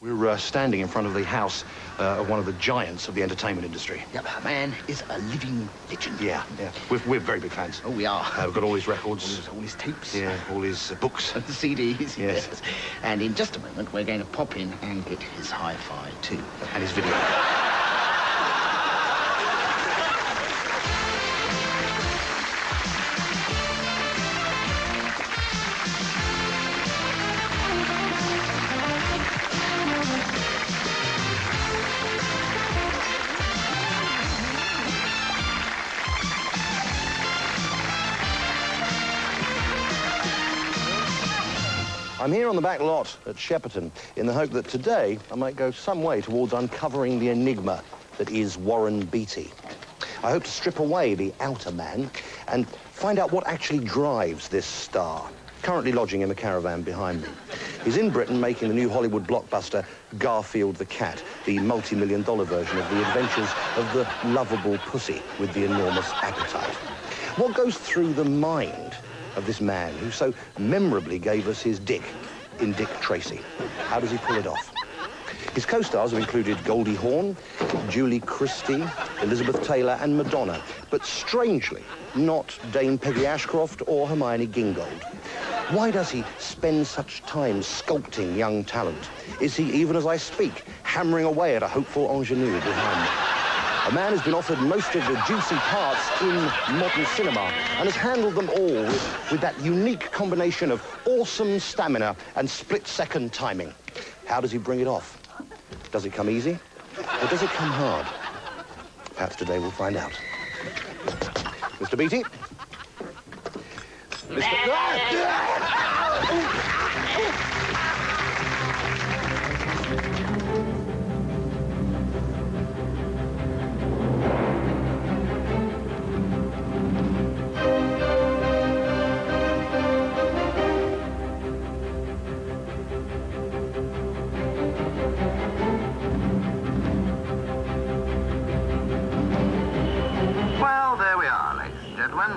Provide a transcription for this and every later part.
We're standing in front of the house of one of the giants of the entertainment industry. Yep, the man is a living legend. Yeah. We're very big fans. Oh, we are. We've got all his records. All his tapes. Yeah, all his books. And the CDs. Yes. And in just a moment, we're going to pop in and get his hi-fi, too. And his video. I'm here on the back lot at Shepperton in the hope that today I might go some way towards uncovering the enigma that is Warren Beatty. I hope to strip away the outer man and find out what actually drives this star, currently lodging in the caravan behind me. He's in Britain making the new Hollywood blockbuster Garfield the Cat, the multi-million-dollar version of the adventures of the lovable pussy with the enormous appetite. What goes through the mind of this man who so memorably gave us his dick in Dick Tracy? How does he pull it off? His co-stars have included Goldie Hawn, Julie Christie, Elizabeth Taylor and Madonna, but strangely not Dame Peggy Ashcroft or Hermione Gingold. Why does he spend such time sculpting young talent? Is he, even as I speak, hammering away at a hopeful ingenue behind me? A man who's been offered most of the juicy parts in modern cinema and has handled them all with that unique combination of awesome stamina and split-second timing. How does he bring it off? Does it come easy, or does it come hard? Perhaps today we'll find out. Mr. Beatty?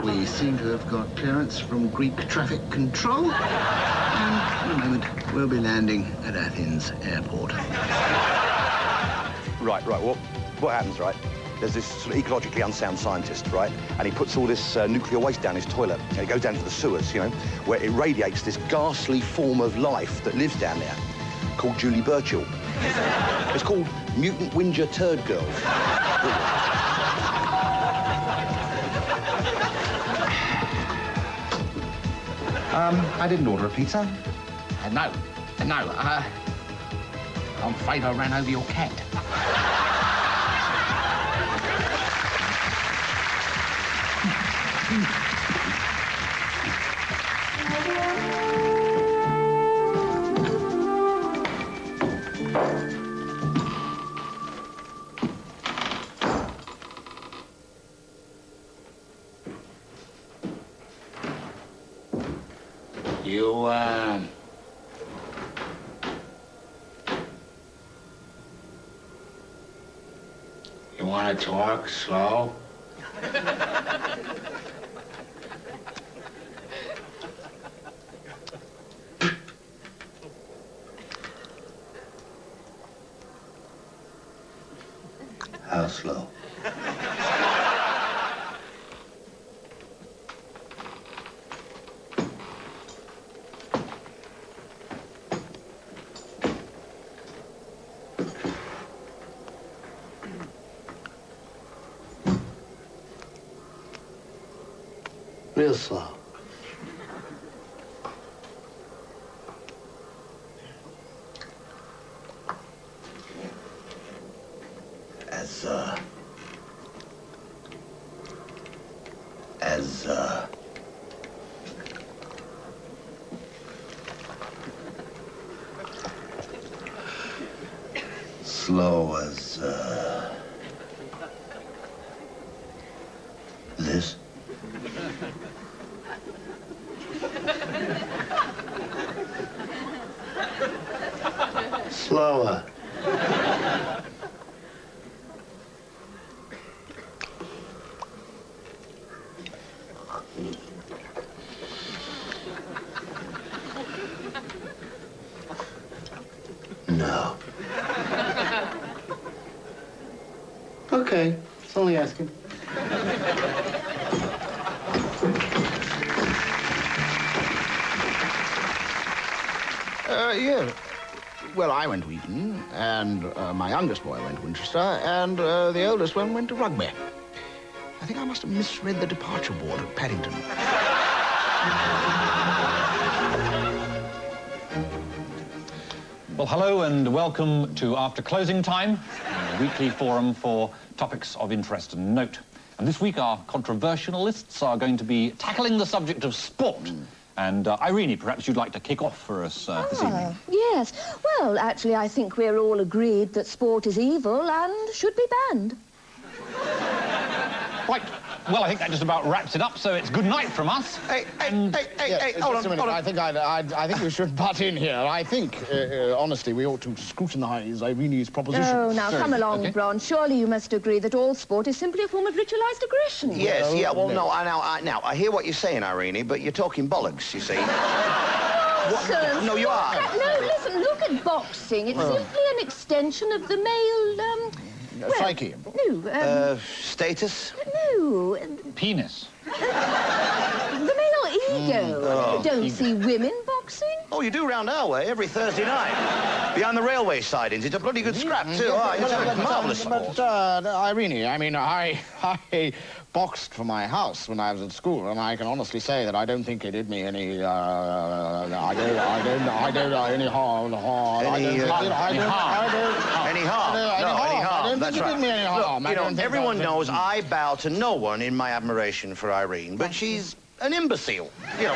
We seem to have got clearance from Greek traffic control. And in a moment, we'll be landing at Athens airport. Right. Well, what happens, right? There's this sort of ecologically unsound scientist, right? And he puts all this nuclear waste down his toilet. And it goes down to the sewers, you know, where it radiates this ghastly form of life that lives down there, called Julie Burchill. It's called Mutant Whinger Turd Girls. I didn't order a pizza. No. I'm afraid I ran over your cat. You want to talk slow? How slow? Real slow. Slow as, this? Slower. No. Okay, it's only asking. Yeah. Well, I went to Eton, and my youngest boy went to Winchester, and the oldest one went to Rugby. I think I must have misread the departure board at Paddington. Well, hello and welcome to After Closing Time, a weekly forum for topics of interest and note. And this week our controversialists are going to be tackling the subject of sport. And Irene, perhaps you'd like to kick off for us this evening. Yes. Well, actually, I think we're all agreed that sport is evil and should be banned. Right. Well, I think that just about wraps it up, so it's good night from us. Hey, hold on. I think I think we should butt in here. I think, honestly, we ought to scrutinise Irene's proposition. Oh, now, come along, okay. Bron. Surely you must agree that all sport is simply a form of ritualised aggression. Yes, no, I hear what you're saying, Irene, but you're talking bollocks, you see. Nonsense. No, you are. No, listen, look at boxing. It's simply an extension of the male, psyche. No, Status? no. Penis. The male ego. You don't see women boxing? Oh, you do round our way every Thursday night. Behind the railway sidings. It's a bloody good scrap, too. It's a marvellous sport. But, Irene, I mean, I boxed for my house when I was at school, and I can honestly say that I don't think it did me any, any harm. Any harm? That's right. It did me any harm. Look, you know, everyone knows I bow to no one in my admiration for Irene, but she's an imbecile. You know,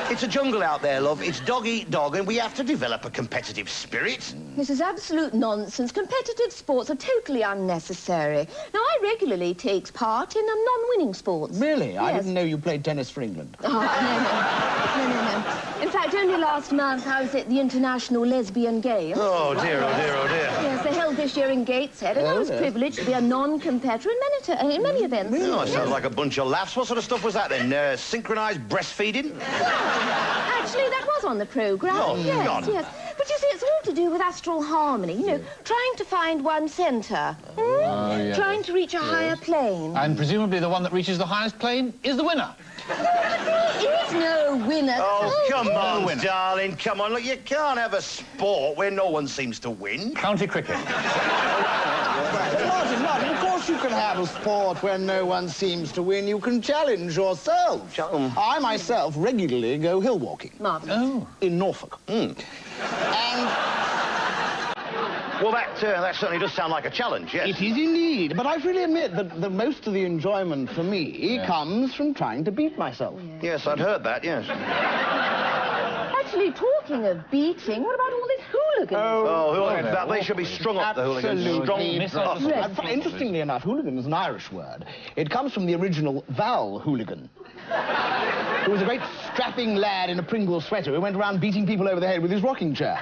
it's a jungle out there, love. It's dog eat dog, and we have to develop a competitive spirit. This is absolute nonsense. Competitive sports are totally unnecessary. Now, I regularly take part in non-winning sports. Really? Yes. I didn't know you played tennis for England. Oh, no. In fact, only last month I was at the International Lesbian Games. Oh, dear, oh, dear, oh, dear. Yes, they held this year in Gateshead, and I was privileged to be a non-competitor in many events. Oh, sounds like a bunch of laughs. What sort of stuff was that, then? Synchronised breastfeeding? Actually, that was on the programme. Oh, yes, none. yes. But you see, it's all to do with astral harmony, you know, trying to find one centre. yes. Trying to reach a higher plane. And presumably the one that reaches the highest plane is the winner. There is no winner. Oh, come on, winner. darling, come on. Look, you can't have a sport where no one seems to win. County cricket. Martin, of course you can have a sport where no one seems to win. You can challenge yourself. I myself regularly go hill walking. Marvellous. Oh. In Norfolk. And... Well, that certainly does sound like a challenge, yes. It is indeed, but I freely admit that the most of the enjoyment for me comes from trying to beat myself. Yes, I'd heard that, yes. Actually, talking of beating, what about all this hooligans? Oh, hooligans, they should be strung up, the hooligans. Absolutely. Interestingly enough, hooligan is an Irish word. It comes from the original Val Hooligan, who was a great strapping lad in a Pringle sweater who went around beating people over the head with his rocking chair.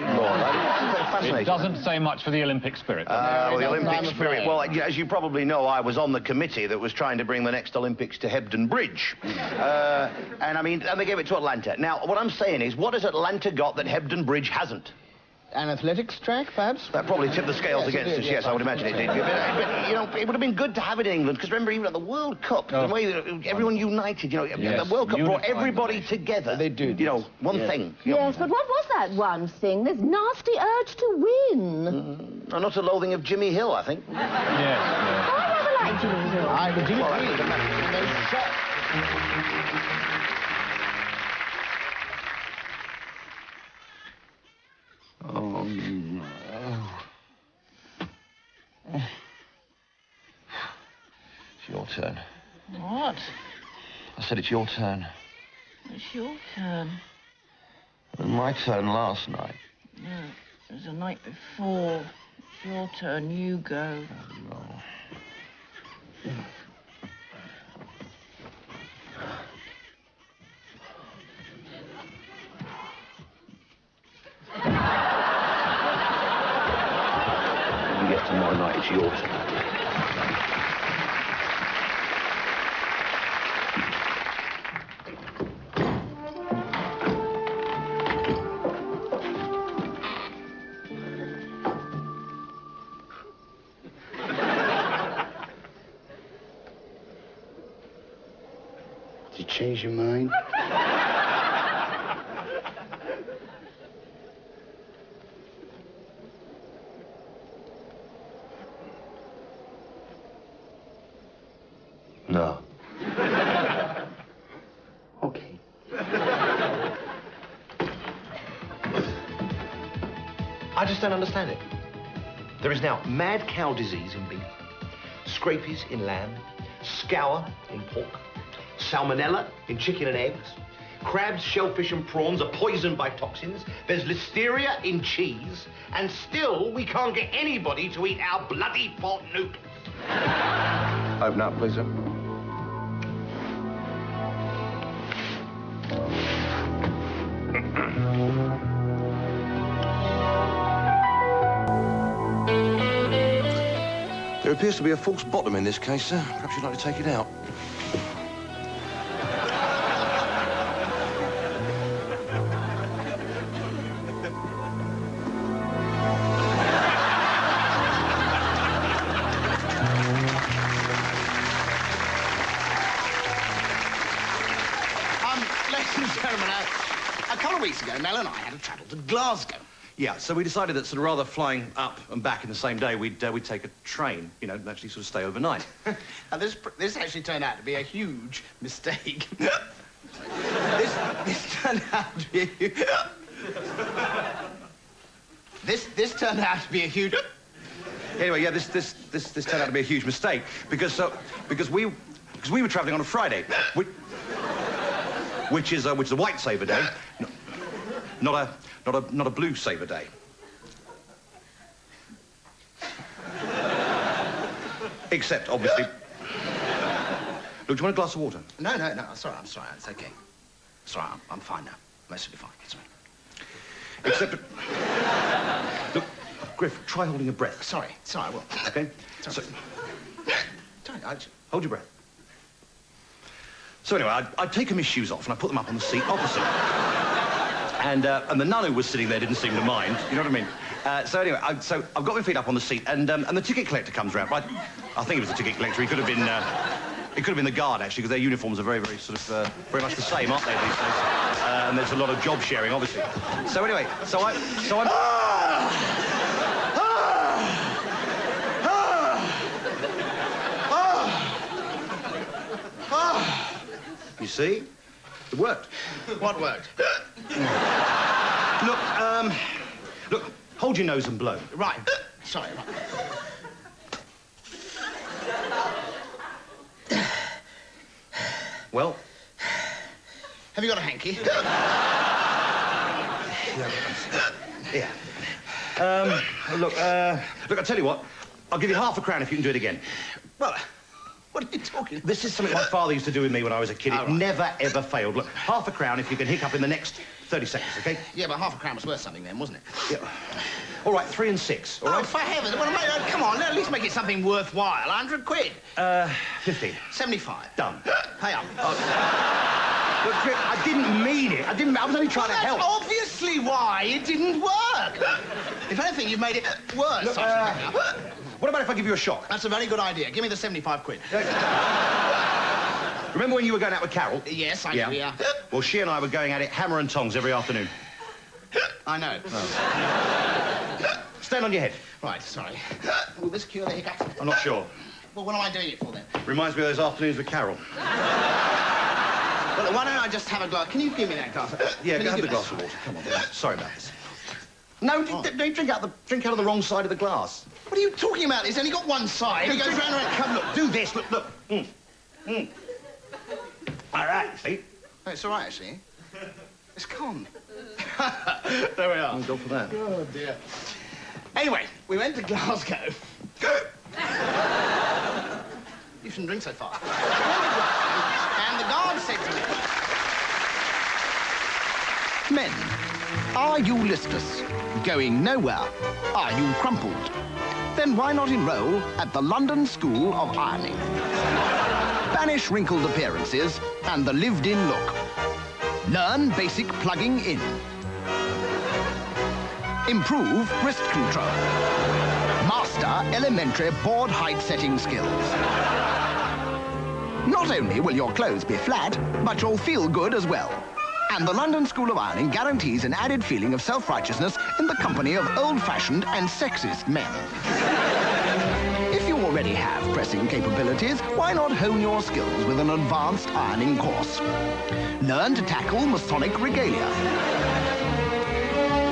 It doesn't say much for the Olympic spirit. Well, the Olympic spirit. Well, as you probably know, I was on the committee that was trying to bring the next Olympics to Hebden Bridge. And they gave it to Atlanta. Now, what I'm saying is, what has Atlanta got that Hebden Bridge hasn't? An athletics track, perhaps? That probably tipped the scales against us, yes, I would imagine it did. But, you know, it would have been good to have it in England, because remember, even at the World Cup, the way that everyone united, you know, the World Cup brought everybody together. They do. You know, one thing. Yes, but what was that one thing? This nasty urge to win. Not a loathing of Jimmy Hill, I think. Yes. I never liked Jimmy Hill. I would do It's your turn. What? I said it's your turn. It's your turn. It was my turn last night. No, it was the night before. It's your turn. You go. No. You get tomorrow night, it's your turn. change your mind? No. Okay. I just don't understand it. There is now mad cow disease in beef, scrapies in lamb, scour in pork, salmonella in chicken and eggs, crabs, shellfish and prawns are poisoned by toxins, there's listeria in cheese, and still we can't get anybody to eat our bloody pot noodles. Open up, please, sir. There appears to be a false bottom in this case, sir. Perhaps you'd like to take it out. Ladies and gentlemen, a couple of weeks ago, Mel and I had to travel to Glasgow. Yeah, so we decided that sort of rather flying up and back in the same day, we'd take a train, you know, and actually sort of stay overnight. Now, this actually turned out to be a huge mistake. this turned out to be a huge... This turned out to be a huge... Anyway, yeah, this turned out to be a huge mistake because we were travelling on a Friday, which is a white saver day, not a blue saver day. Except, obviously. Look, do you want a glass of water? No, I'm sorry, it's okay. It's all right, I'm fine now. Most will be fine, it's all right. Except... Look, Griff, try holding your breath. Sorry, I will. Okay? Sorry. Hold your breath. So anyway, I'd taken my shoes off and I put them up on the seat opposite. And the nun who was sitting there didn't seem to mind, you know what I mean? So anyway, I've got my feet up on the seat and the ticket collector comes round. I think it was the ticket collector. He could have been, it could have been the guard, actually, because their uniforms are very, very sort of, very much the same, aren't they, these days? And there's a lot of job sharing, obviously. So anyway, so I'm... You see? It worked. What worked? Look, hold your nose and blow. Right. Sorry, right. Well? Have you got a hanky? Yeah. Look, I tell you what, I'll give you £0.50 if you can do it again. Well, what are you talking about? This is something my father used to do with me when I was a kid. It right. never, ever failed. Look, £0.50 if you can hiccup in the next 30 seconds, OK? Yeah, but £0.50 was worth something then, wasn't it? Yeah. All right, 3 and 6, all right? Oh, for heaven's sake, well, mate, come on, at least make it something worthwhile. 100 quid. 15. 75. Done. Pay up. Look, Griff, I didn't mean it. I was only trying to help. That's obviously why it didn't work. If anything, you've made it worse. Look, what about if I give you a shock? That's a very good idea. Give me the 75 quid. Remember when you were going out with Carol? Yes, I know, yeah. Well, she and I were going at it hammer and tongs every afternoon. I know. Oh. Stand on your head. Right, sorry. Will this cure the hiccups? I'm not sure. Well, what am I doing it for, then? Reminds me of those afternoons with Carol. Well, why don't I just have a glass? Can you give me that glass? Yeah, go have the glass of water. Come on. Sorry about this. No, don't drink out of the wrong side of the glass. What are you talking about? It's only got one side. It goes round and round. Come, look, do this. Look. All right, see? Oh, it's all right, actually. It's calm. There we are. Go for that. Oh, dear. Anyway, we went to Glasgow. You shouldn't drink so fast. And the guard said to me, "Men, are you listless? Going nowhere? Are you crumpled? Then why not enroll at the London School of Ironing? Banish wrinkled appearances and the lived-in look. Learn basic plugging in. Improve wrist control. Master elementary board height setting skills. Not only will your clothes be flat, but you'll feel good as well. And the London School of Ironing guarantees an added feeling of self-righteousness in the company of old-fashioned and sexist men. If you already have pressing capabilities, why not hone your skills with an advanced ironing course? Learn to tackle Masonic regalia,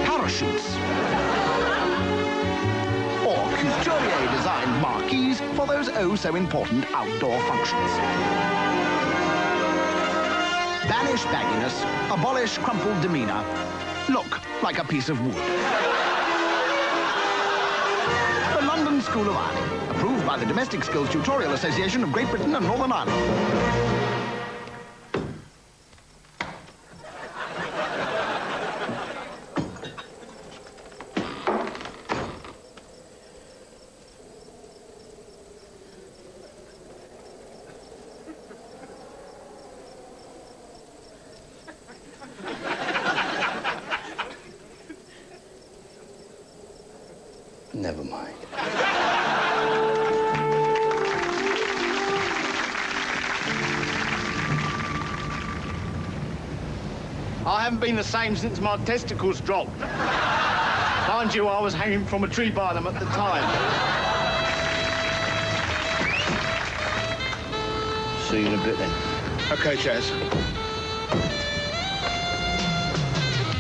parachutes, or couturier-designed marquees for those oh-so-important outdoor functions. Banish bagginess, abolish crumpled demeanor, look like a piece of wood. The London School of Ironing, approved by the Domestic Skills Tutorial Association of Great Britain and Northern Ireland. Never mind. I haven't been the same since my testicles dropped. Mind you, I was hanging from a tree by them at the time. See you in a bit then. OK, Chaz.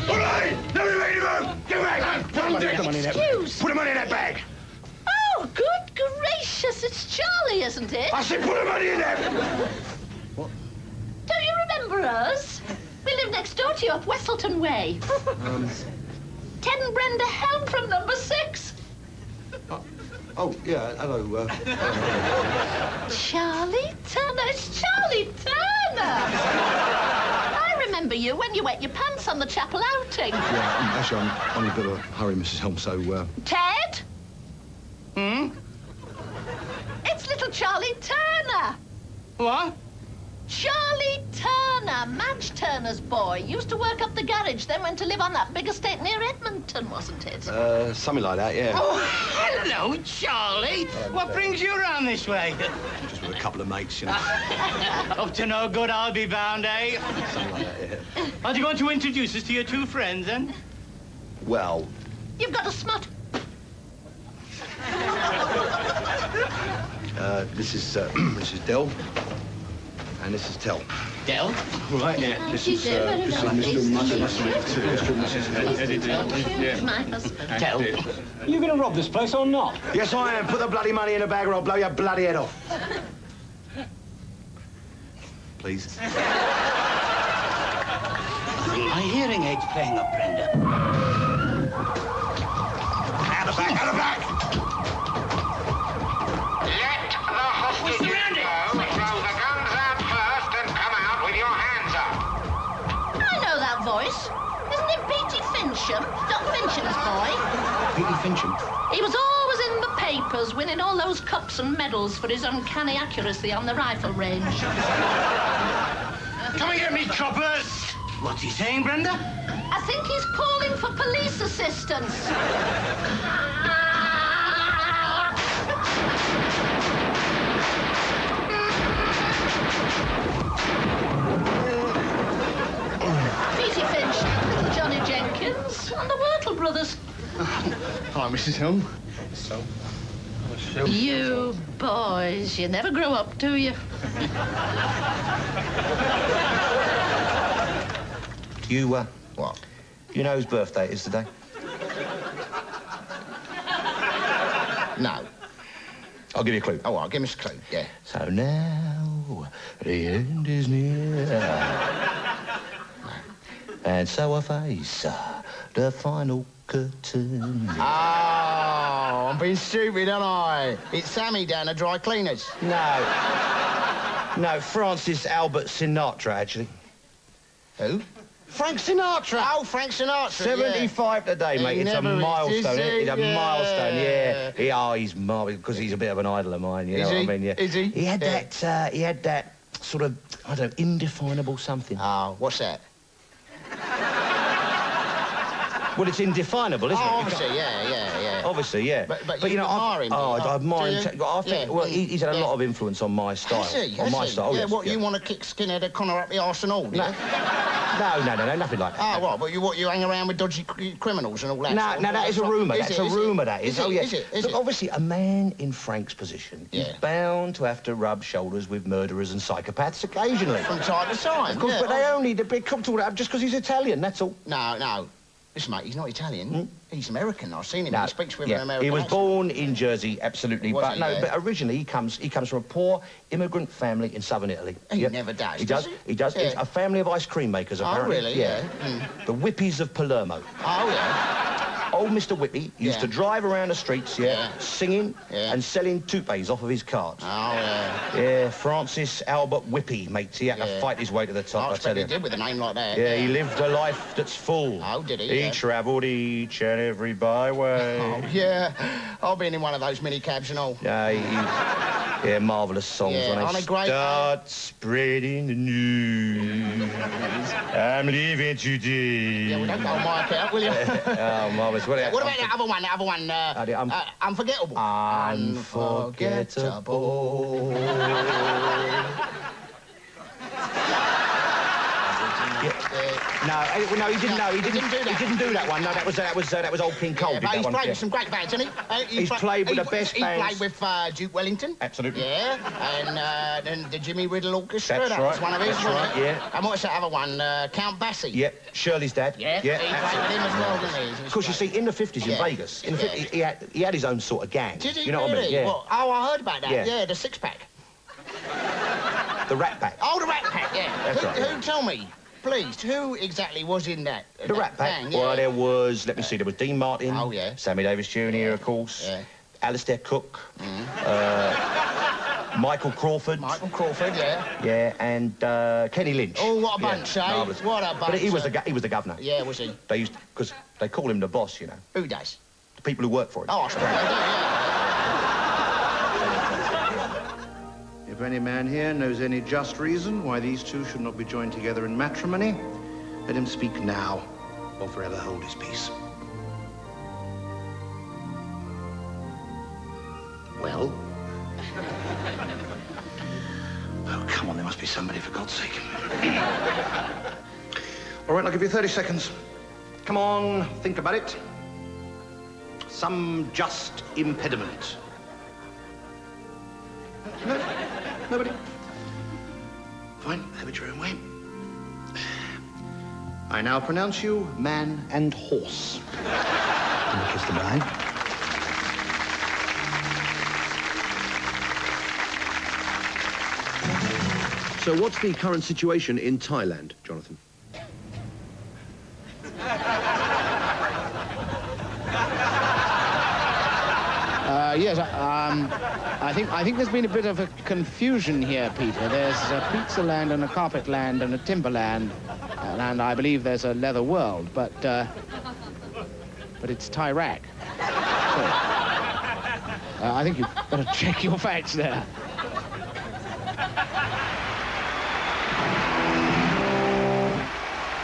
All right! Nobody make any move! Get back! Put the money in that bag. Excuse. Put the money in that bag! Oh, good gracious, it's Charlie, isn't it? I said put the money in there! Don't you remember us? We live next door to you up Westleton Way. Ted and Brenda Helm from number 6. Oh, yeah, hello. Charlie Turner, it's Charlie Turner! I remember you when you wet your pants on the chapel outing. Yeah, actually, I'm on a bit of a hurry, Mrs. Helm, so, Ted? It's little Charlie Turner. What? Charlie Turner, Madge Turner's boy. Used to work up the garage, then went to live on that big estate near Edmonton, wasn't it? something like that, yeah. Oh, hello, Charlie. What brings you around this way? Just with a couple of mates, you know. Up to no good, I'll be bound, eh? Something like that, yeah. Aren't you going to introduce us to your two friends, then? Well, You've got a smut. this is Del, and this is Tel. Del? Right, yeah. This is Mr. and Yeah. My husband. Del. You going to rob this place or not? Yes, I am. Put the bloody money in a bag or I'll blow your bloody head off. Please. My hearing aid's playing up, Brenda. Out of back, out of back! Let the hostages go. Throw the guns out first and come out with your hands up. I know that voice. Isn't it Petey Fincham? Doc Fincham's boy. Petey Fincham. He was always in the papers, winning all those cups and medals for his uncanny accuracy on the rifle range. Come and get me, coppers! What's he saying, Brenda? I think he's calling for police assistance. Petey Finch, little Johnny Jenkins, and the Wurtle brothers. Hi, Mrs. Helm. So? You boys, you never grow up, do you? You, what? You know whose birthday it is today? No. I'll give you a clue. Oh, well, give me a clue, yeah. So now the end is near. And so I face the final curtain. Oh, I'm being stupid, aren't I? It's Sammy down at Dry Cleaners. No, Francis Albert Sinatra, actually. Who? Frank Sinatra! Oh, Frank Sinatra. 75 today, mate. He It's a never is, milestone. is he? It's a Yeah. milestone, yeah. He's marvellous because he's a bit of an idol of mine, you know Is what he? I mean? Yeah. Is he? He had Yeah. that sort of, I don't know, indefinable something. Oh, what's that? Well, it's indefinable, isn't it? Obviously, yeah. Obviously, yeah. But you you know, admire him, do you? I admire him. I think, Yeah. well, he's had a lot of influence on my style. Has he? On my style, Yeah, yes, what, yeah. you want to kick Skinhead O'Connor up the arse and all, do you? No, nothing like that. Oh, right, but you hang around with dodgy criminals and all that? No, that is a rumour. That's a rumour, that is. Is it? Oh, yeah. Is it? Look, obviously, a man in Frank's position is Yeah. bound to have to rub shoulders with murderers and psychopaths occasionally. From time to time, Of course, yeah. but they come to that just because he's Italian, that's all. No. Listen, mate, he's not Italian. He's American. I've seen him. No, He speaks with yeah. an American He was accent. born in Jersey, absolutely. Was But he? no, Yeah. but originally he comes from a poor immigrant family in southern Italy. He never does, He does does. he? He does. Yeah. It's a family of ice cream makers, apparently. really? Yeah. The Whippies of Palermo. Oh, yeah. Old Mr. Whippy used Yeah. to drive around the streets, Yeah. singing Yeah. and selling toupees off of his carts. Oh, yeah. Yeah, Francis Albert Whippy, mate. He had to Yeah. fight his way to the top, I I tell expect he you. did with a name like that. Yeah, he lived a life that's full. Oh, did he? He Yeah. travelled each and every byway. Oh, yeah. I've been in one of those mini cabs and all. Yeah, marvellous songs Yeah, when aren't they they great? start spreading the news. I'm leaving today. Yeah, we don't go on my account, will you? Oh, marvellous. What What about the other one? Unforgettable. Unforgettable. No, he didn't. No, he didn't do that. He didn't do that one. No, that was old King Cole. Yeah, Did but that he's one. played Yeah. with some great bands, hasn't he? He's played with the best He bands. played with Duke Wellington. Absolutely. Yeah, and then the Jimmy Riddle Orchestra. That's that right. was one of his. That's wasn't right, it? yeah. And what's that other one? Count Basie. Yeah, Shirley's dad. Yeah, he played with him as well, didn't he? Of course, you see, in the 50s in Yeah. Vegas, in the Yeah. 50s, he had his own sort of gang. Did he You know really? what I mean? Yeah. What? Oh, I heard about that. Yeah. Yeah, the six-pack. The Rat Pack. Oh, the Rat Pack, yeah. That's right, yeah. Who, tell me, please, who exactly was in that? The Rat Pack. Gang, Well, yeah. there was, let me see, there was Dean Martin. Oh, yeah. Sammy Davis Jr., of course. Yeah. Alistair Cook. Michael Crawford. Michael Crawford, yeah. Yeah, and Kenny Lynch. Oh, what a bunch, eh? marvellous. What a bunch. But he was the governor. Yeah, was he? They used, because they call him the boss, you know. Who does? The people who work for him. Oh, I suppose they do, yeah. If any man here knows any just reason why these two should not be joined together in matrimony, let him speak now or forever hold his peace. Well? Oh, come on, there must be somebody, for God's sake. All right, I'll give you 30 seconds. Come on, think about it. Some just impediment. No? Nobody? Fine, have it your own way. I now pronounce you man and horse. Give me a kiss the bride. So what's the current situation in Thailand, Jonathan? Yes, I think there's been a bit of a confusion here, Peter. There's a pizza land and a carpet land and a timber land, and I believe there's a leather world, but it's Tyrak. So, I think you've got to check your facts there.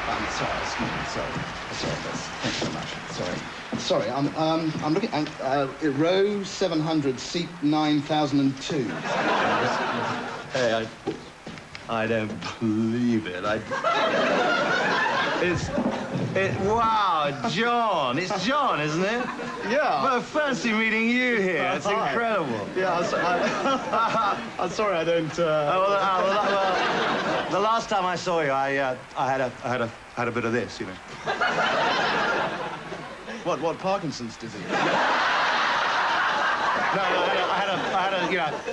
I'm sorry, thanks so much. Sorry, I'm looking at row 700, seat 9002. Hey, I don't believe it. Wow, John. It's John, isn't it? Yeah. Well, fancy meeting you here. It's Hi. incredible. Yeah, I'm sorry I don't. The last time I saw you, I had a bit of this, you know. What Parkinson's disease? No, I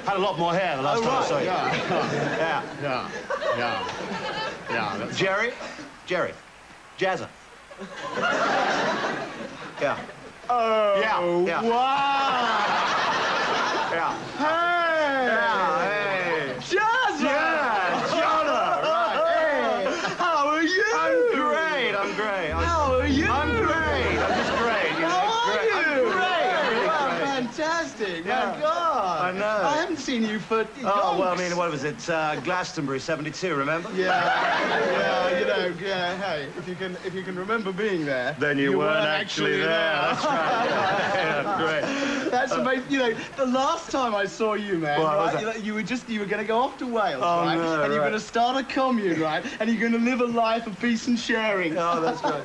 had a lot more hair the last time I saw you. Yeah. Jerry, Jazza. Yeah. Oh, Yeah. wow! Yeah. Hey! Yeah, hey. Jazza! Yeah, Jonah, right. Hey. How are you? I'm great. How are you? I'm great. I'm just great. You know, How are great. you? I'm great. I'm really great. fantastic. Yeah. My God. I know. I haven't seen you for... Oh, well, I mean, what was it? Glastonbury, 72, remember? Yeah, you know, hey, if you can remember being there... Then you weren't actually there. That's right. Yeah, great. That's amazing. You know, the last time I saw you, man, What was right, that? you were going to go off to Wales, Oh, right? no, and you're right. going to start a commune, right? And you're going to live a life of peace and sharing. Oh, that's right.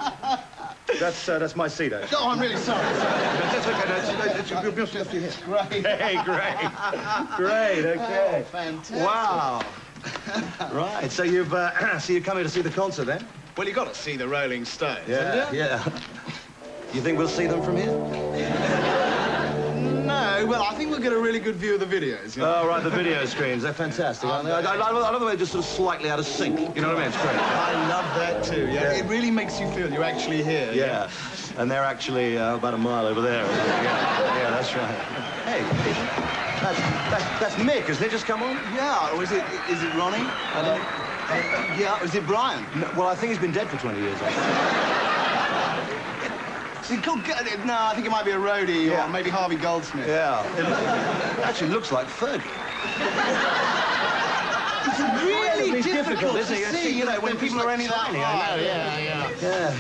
That's my seat, actually. Oh, I'm really sorry. That's okay. You'll be left here. Great. Hey, great. Great, okay. Oh, fantastic. Wow. Right, so you've come here to see the concert, then? Well, you got to see the Rolling Stones. Yeah. You think we'll see them from here? No, well, I think we'll get a really good view of the videos. You know? Oh, right, the video screens. They're fantastic, aren't they? I love the way they're just sort of slightly out of sync. You know what I mean? It's great. I love that, too. Yeah. It really makes you feel you're actually here. Yeah. And they're actually about a mile over there. Yeah, that's right. Hey, that's Mick, isn't it? Just come on. Yeah, or is it Ronnie? Yeah, is it Brian? No, well, I think he's been dead for 20 years. No, I think it might be a roadie or maybe Harvey Goldsmith. Yeah. It actually looks like Fergie. It's really difficult to isn't it? see, you know, when people are only that tiny. high. Yeah.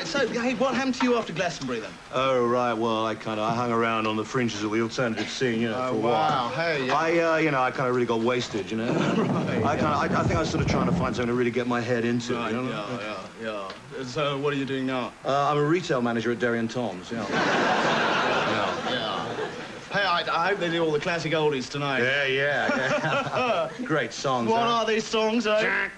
So, hey, what happened to you after Glastonbury, then? Oh, right. Well, I hung around on the fringes of the alternative scene, you know, for a while. Hey, yeah. I kind of really got wasted, you know. Right. I think I was sort of trying to find something to really get my head into. Right, You know? yeah. So, what are you doing now? I'm a retail manager at Derry and Tom's, yeah. Hey, I hope they do all the classic oldies tonight. Yeah. Great songs. What huh? are these songs, eh?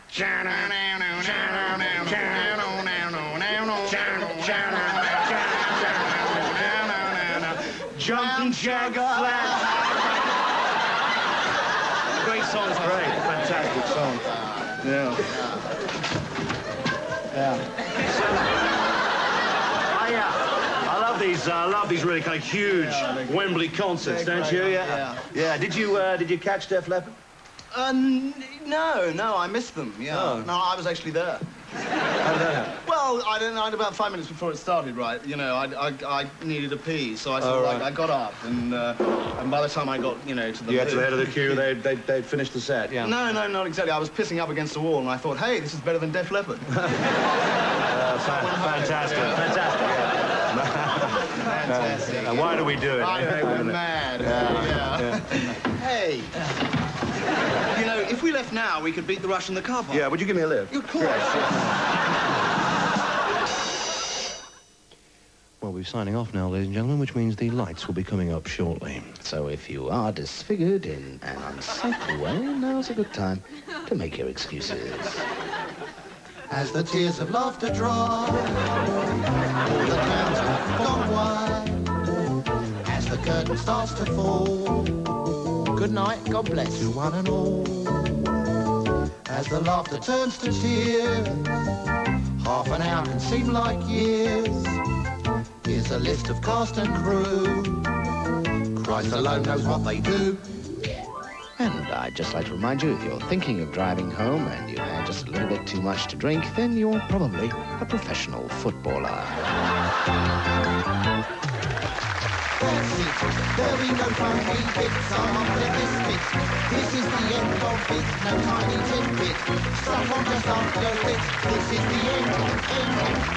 Jumping Jack Flash. Great songs, great. Fantastic songs. I love these really kind of huge Wembley concerts, don't you? Yeah. Did you catch Def Leppard? No, I missed them, yeah. Oh. No, I was actually there. How did that happen? Well, I don't know, about 5 minutes before it started, right? You know, I needed a pee, so I sort of, right. I got up, and by the time I got, you know, to the... You got to the head of the queue, they'd finished the set, yeah. No, not exactly. I was pissing up against the wall, and I thought, hey, this is better than Def Leppard. Fantastic. Fantastic. And why do we do it? I know, we're mad. Yeah. Hey, you know, if we left now, we could beat the rush in the car park. Yeah, would you give me a lift? Of course. Well, we're signing off now, ladies and gentlemen, which means the lights will be coming up shortly. So if you are disfigured in an unsightly way, now's a good time to make your excuses. As the tears of laughter dry, all the clouds have gone wide, as the curtain starts to fall. Good night, God bless. To one and all, as the laughter turns to tears, half an hour can seem like years. Here's a list of cast and crew, Christ alone knows what they do. And I'd just like to remind you, if you're thinking of driving home and you had just a little bit too much to drink, then you're probably a professional footballer. That's it, there'll be no funny bits after this bit. This is the end of it, no tiny tidbit. Someone just ask your bit, this is the end. Good night.